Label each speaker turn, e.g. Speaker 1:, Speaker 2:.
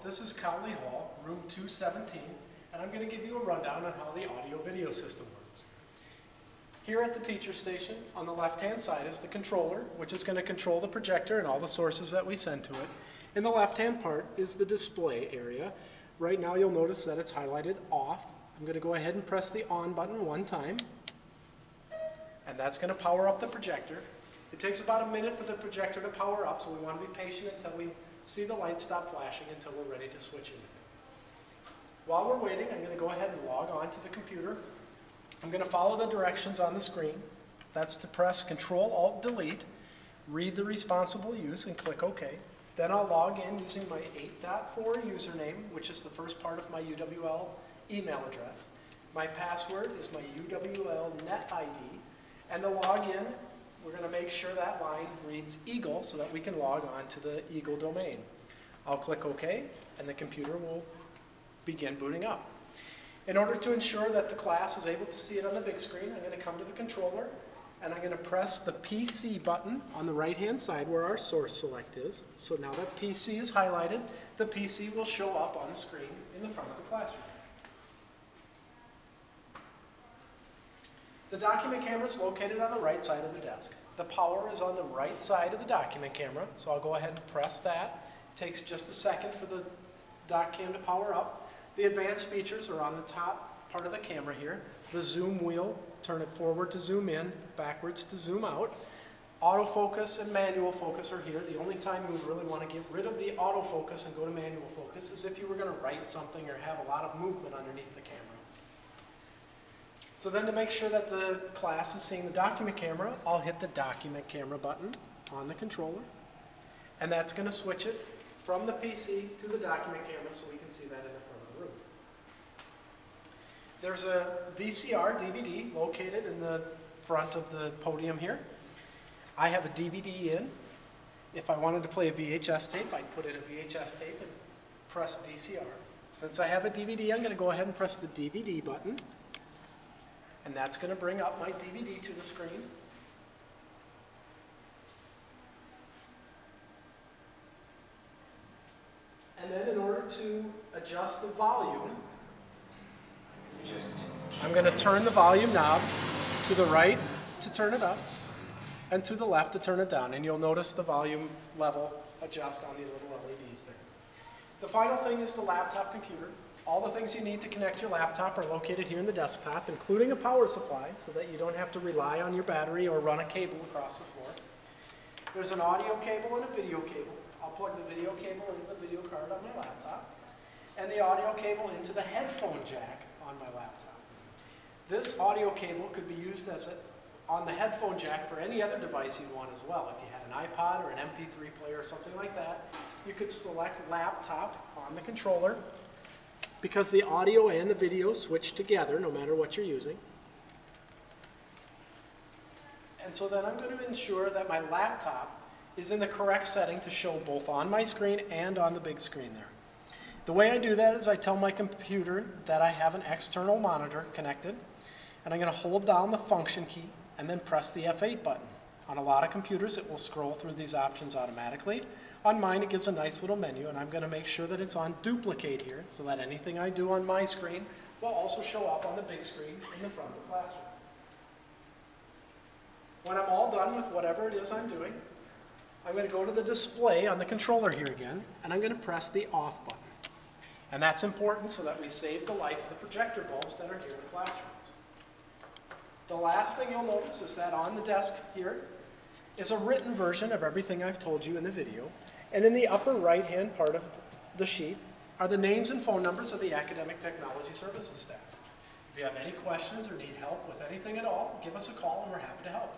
Speaker 1: This is Cowley Hall, room 217, and I'm going to give you a rundown on how the audio-video system works. Here at the teacher station, on the left-hand side is the controller, which is going to control the projector and all the sources that we send to it. In the left-hand part is the display area. Right now you'll notice that it's highlighted off. I'm going to go ahead and press the on button one time, and that's going to power up the projector. It takes about a minute for the projector to power up, so we want to be patient until we see the light stop flashing until we're ready to switch anything. While we're waiting, I'm going to go ahead and log on to the computer. I'm going to follow the directions on the screen. That's to press Control-Alt-Delete, read the responsible use, and click OK. Then I'll log in using my 8.4 username, which is the first part of my UWL email address. My password is my UWL net ID, and to log in, we're going to make sure that line reads Eagle so that we can log on to the Eagle domain. I'll click OK, and the computer will begin booting up. In order to ensure that the class is able to see it on the big screen, I'm going to come to the controller, and I'm going to press the PC button on the right-hand side where our source select is. So now that PC is highlighted, the PC will show up on the screen in the front of the classroom. The document camera is located on the right side of the desk. The power is on the right side of the document camera, so I'll go ahead and press that. It takes just a second for the doc cam to power up. The advanced features are on the top part of the camera here. The zoom wheel, turn it forward to zoom in, backwards to zoom out. Autofocus and manual focus are here. The only time you would really want to get rid of the autofocus and go to manual focus is if you were going to write something or have a lot of movement underneath the camera. So then to make sure that the class is seeing the document camera, I'll hit the document camera button on the controller, and that's going to switch it from the PC to the document camera so we can see that in the front of the room. There's a VCR DVD located in the front of the podium here. I have a DVD in. If I wanted to play a VHS tape, I'd put in a VHS tape and press VCR. Since I have a DVD, I'm going to go ahead and press the DVD button. And that's going to bring up my DVD to the screen. And then in order to adjust the volume, I'm going to turn the volume knob to the right to turn it up and to the left to turn it down. And you'll notice the volume level adjust on the little LEDs there. The final thing is the laptop computer. All the things you need to connect your laptop are located here in the desktop, including a power supply so that you don't have to rely on your battery or run a cable across the floor. There's an audio cable and a video cable. I'll plug the video cable into the video card on my laptop and the audio cable into the headphone jack on my laptop. This audio cable could be used on the headphone jack for any other device you want as well. If you had an iPod or an MP3 player or something like that, you could select laptop on the controller because the audio and the video switch together no matter what you're using. And so then I'm going to ensure that my laptop is in the correct setting to show both on my screen and on the big screen there. The way I do that is I tell my computer that I have an external monitor connected, and I'm going to hold down the function key and then press the F8 button. On a lot of computers, it will scroll through these options automatically. On mine, it gives a nice little menu, and I'm going to make sure that it's on duplicate here so that anything I do on my screen will also show up on the big screen in the front of the classroom. When I'm all done with whatever it is I'm doing, I'm going to go to the display on the controller here again, and I'm going to press the off button. And that's important so that we save the life of the projector bulbs that are here in the classrooms. The last thing you'll notice is that on the desk here is a written version of everything I've told you in the video, and in the upper right-hand part of the sheet are the names and phone numbers of the Academic Technology Services staff. If you have any questions or need help with anything at all, give us a call and we're happy to help.